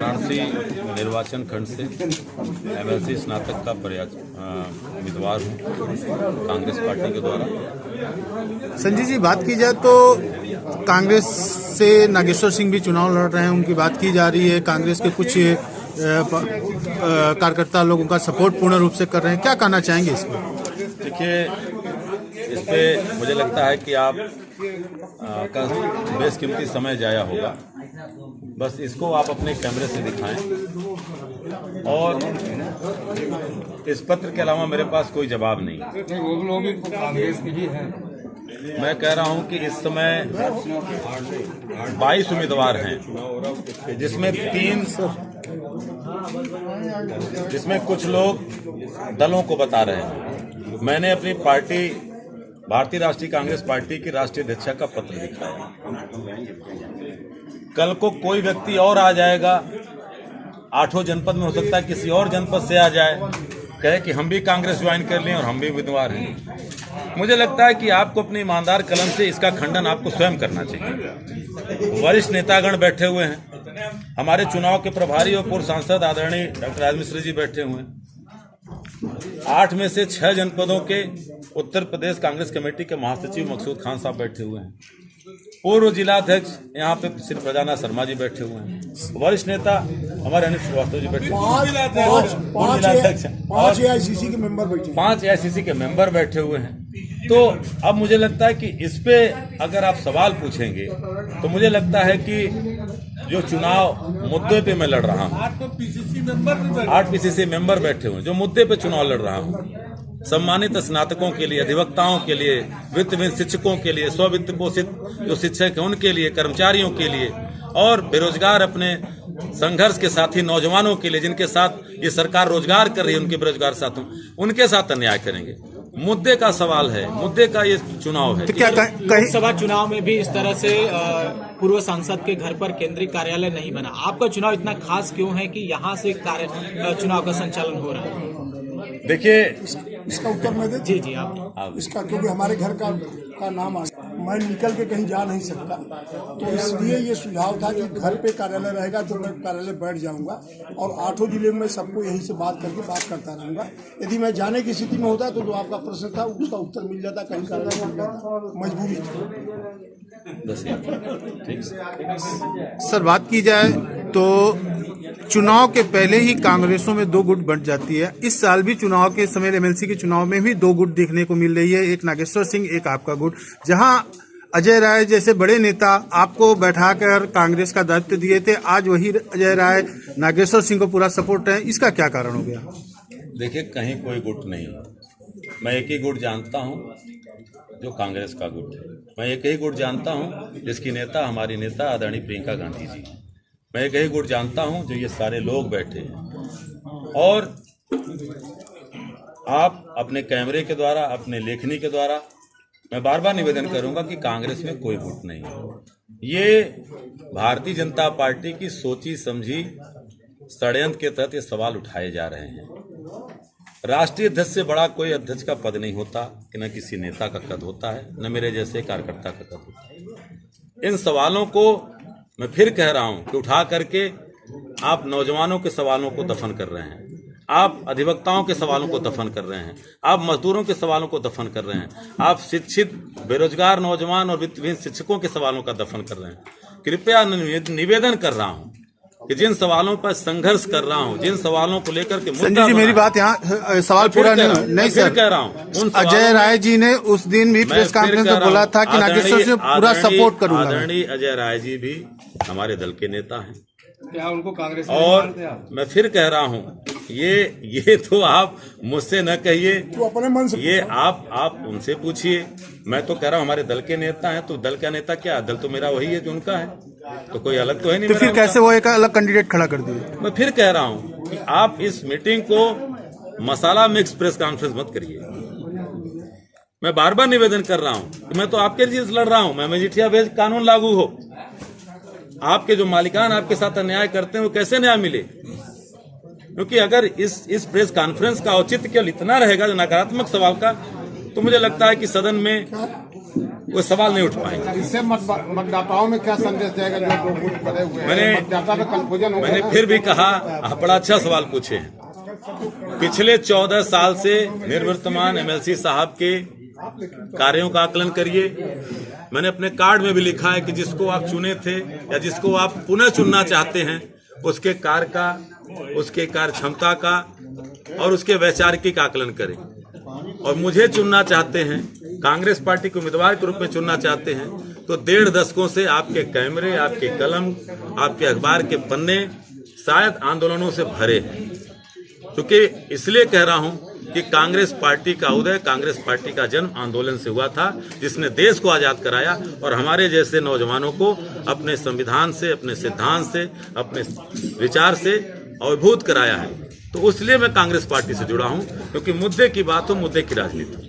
वाराणसी निर्वाचन खंड से एमएलसी स्नातक का उम्मीदवार हूँ कांग्रेस पार्टी के द्वारा। संजय जी, बात की जाए तो कांग्रेस से नागेश्वर सिंह भी चुनाव लड़ रहे हैं, उनकी बात की जा रही है। कांग्रेस के कुछ कार्यकर्ता लोग उनका सपोर्ट पूर्ण रूप से कर रहे हैं, क्या कहना चाहेंगे इस पर? देखिए, इस पे मुझे लगता है कि आप का बेशकीमती समय जाया होगा। बस इसको आप अपने कैमरे से दिखाएं, और इस पत्र के अलावा मेरे पास कोई जवाब नहीं। वो लोग भी कांग्रेस के ही हैं। मैं कह रहा हूं कि इस समय 22 उम्मीदवार हैं, जिसमें कुछ लोग दलों को बता रहे हैं। मैंने अपनी पार्टी भारतीय राष्ट्रीय कांग्रेस पार्टी की राष्ट्रीय अध्यक्षा का पत्र लिखा है। कल को कोई व्यक्ति और आ जाएगा, 8 जनपद में हो सकता है किसी और जनपद से आ जाए, कहे कि हम भी कांग्रेस ज्वाइन कर लें और हम भी उम्मीदवार हैं। मुझे लगता है कि आपको अपनी ईमानदार कलम से इसका खंडन आपको स्वयं करना चाहिए। वरिष्ठ नेतागण बैठे हुए हैं, हमारे चुनाव के प्रभारी और पूर्व सांसद आदरणीय डॉक्टर राज मिश्र जी बैठे हुए हैं। 8 में से 6 जनपदों के उत्तर प्रदेश कांग्रेस कमेटी के महासचिव मकसूद खान साहब बैठे हुए हैं। पूर्व जिलाध्यक्ष यहाँ पे श्री प्रजाना शर्मा जी बैठे हुए हैं। वरिष्ठ नेता हमारे अनिल श्रीवास्तव जी बैठे हुए हैं। 5 एआईसीसी के मेंबर बैठे हुए हैं। तो अब मुझे लगता है कि इस पे अगर आप सवाल पूछेंगे तो मुझे लगता है कि जो चुनाव मुद्दे पे मैं लड़ रहा हूँ, 8 पीसीसी मेंबर बैठे हुए हैं, जो मुद्दे पे चुनाव लड़ रहा हूँ, सम्मानित स्नातकों के लिए, अधिवक्ताओं के लिए, वित्त शिक्षकों के लिए, स्ववित्त पोषित जो शिक्षक हैं उनके लिए, कर्मचारियों के लिए, और बेरोजगार अपने संघर्ष के साथी नौजवानों के लिए, जिनके साथ ये सरकार रोजगार कर रही है, उनके बेरोजगार साथियों, उनके साथ अन्याय करेंगे। मुद्दे का सवाल है, मुद्दे का ये चुनाव है। तो क्या लोकसभा चुनाव में भी इस तरह से पूर्व सांसद के घर पर केंद्रीय कार्यालय नहीं बना, आपका चुनाव इतना खास क्यों है कि यहाँ से चुनाव का संचालन हो रहा है? देखिए, इसका उत्तर मैं दे जी आप इसका, क्योंकि हमारे घर का नाम मैं निकल के कहीं जा नहीं सकता, तो इसलिए ये सुझाव था कि घर पे कार्यालय रहेगा तो मैं कार्यालय बैठ जाऊंगा और 8 जिले में सबको यहीं से बात करता रहूंगा। यदि मैं जाने की स्थिति में होता तो जो आपका प्रश्न था उसका उत्तर मिल जाता, कहीं कार्यालय मिल जाता, मजबूरी थी। सर, बात की जाए तो चुनाव के पहले ही कांग्रेसों में 2 गुट बंट जाती है। इस साल भी चुनाव के समय एमएलसी के चुनाव में भी 2 गुट देखने को मिल रही है, एक नागेश्वर सिंह, एक आपका गुट। जहां अजय राय जैसे बड़े नेता आपको बैठाकर कांग्रेस का दायित्व दिए थे, आज वही अजय राय नागेश्वर सिंह को पूरा सपोर्ट है, इसका क्या कारण हो गया? देखिए, कहीं कोई गुट नहीं है। मैं एक ही गुट जानता हूं जो कांग्रेस का गुट है। मैं एक ही गुट जानता हूं जिसकी नेता हमारी नेता आदरणीय प्रियंका गांधी जी। मैं एक ही गुट जानता हूं जो ये सारे लोग बैठे हैं। और आप अपने कैमरे के द्वारा, अपने लेखनी के द्वारा मैं बार बार निवेदन करूंगा कि कांग्रेस में कोई गुट नहीं है। ये भारतीय जनता पार्टी की सोची समझी षड्यंत्र के तहत ये सवाल उठाए जा रहे हैं। राष्ट्रीय अध्यक्ष से बड़ा कोई अध्यक्ष का पद नहीं होता, कि न किसी नेता का कद होता है, न मेरे जैसे कार्यकर्ता का कद होता है। इन सवालों को मैं फिर कह रहा हूं कि उठा करके आप नौजवानों के सवालों को दफन कर रहे हैं, आप अधिवक्ताओं के सवालों को दफन कर रहे हैं, आप मजदूरों के सवालों को दफन कर रहे हैं, आप शिक्षित बेरोजगार नौजवान और वित्तहीन शिक्षकों के सवालों का दफन कर रहे हैं। कृपया निवेदन कर रहा हूं कि जिन सवालों पर संघर्ष कर रहा हूं, जिन सवालों को लेकर के संजय जी, मेरी बात यहाँ सवाल पूरा नहीं सर, कह रहा हूं, अजय राय जी ने उस दिन भी प्रेस कॉन्फ्रेंस में बोला था कि नागेश्वर से पूरा सपोर्ट करूंगा। आदरणीय अजय राय जी भी हमारे दल के नेता हैं, क्या उनको कांग्रेस? और मैं फिर कह रहा हूं, ये तो आप मुझसे न कहिए, तो अपने मन से ये आप उनसे पूछिए। मैं तो कह रहा हूं हमारे दल के नेता हैं, तो दल का नेता क्या, दल तो मेरा वही है जो उनका है, तो कोई अलग तो है नहीं। तो फिर कैसे वो एक अलग कैंडिडेट खड़ा कर दिए? मैं फिर कह रहा हूं कि आप इस मीटिंग को मसाला मिक्स प्रेस कॉन्फ्रेंस मत करिए। मैं बार बार निवेदन कर रहा हूं कि मैं तो आपके लिए लड़ रहा हूं, मैं मजीठिया बेंच कानून लागू हो। आपके जो मालिकान आपके साथ अन्याय करते हैं वो कैसे न्याय मिले? क्योंकि अगर इस प्रेस कॉन्फ्रेंस का औचित्य केवल इतना रहेगा जो नकारात्मक सवाल का, तो मुझे लगता है कि सदन में वो सवाल नहीं उठ पाएंगे। इससे मतदाताओं में क्या संदेश जाएगा जो 2 गुट पड़े हुए हैं? मैंने मतदाता में कंफ्यूजन होगा मैंने ना? फिर भी कहा, आप बड़ा अच्छा सवाल पूछे हैं। पिछले 14 साल से निर्वर्तमान एमएलसी साहब के कार्यों का आकलन करिए। मैंने अपने कार्ड में भी लिखा है कि जिसको आप चुने थे या जिसको आप पुनः चुनना चाहते हैं उसके कार्य का, उसके कार्य क्षमता का और उसके वैचारिक आकलन करें। और मुझे चुनना चाहते हैं, कांग्रेस पार्टी के उम्मीदवार के रूप में चुनना चाहते हैं तो 1.5 दशकों से आपके कैमरे, आपके कलम, आपके अखबार के पन्ने शायद आंदोलनों से भरे हैं। क्योंकि इसलिए कह रहा हूं कि कांग्रेस पार्टी का उदय, कांग्रेस पार्टी का जन्म आंदोलन से हुआ था, जिसने देश को आजाद कराया और हमारे जैसे नौजवानों को अपने संविधान से, अपने सिद्धांत से, अपने विचार से अभिभूत कराया है। तो इसलिए मैं कांग्रेस पार्टी से जुड़ा हूं, क्योंकि मुद्दे की बात हो, मुद्दे की राजनीति।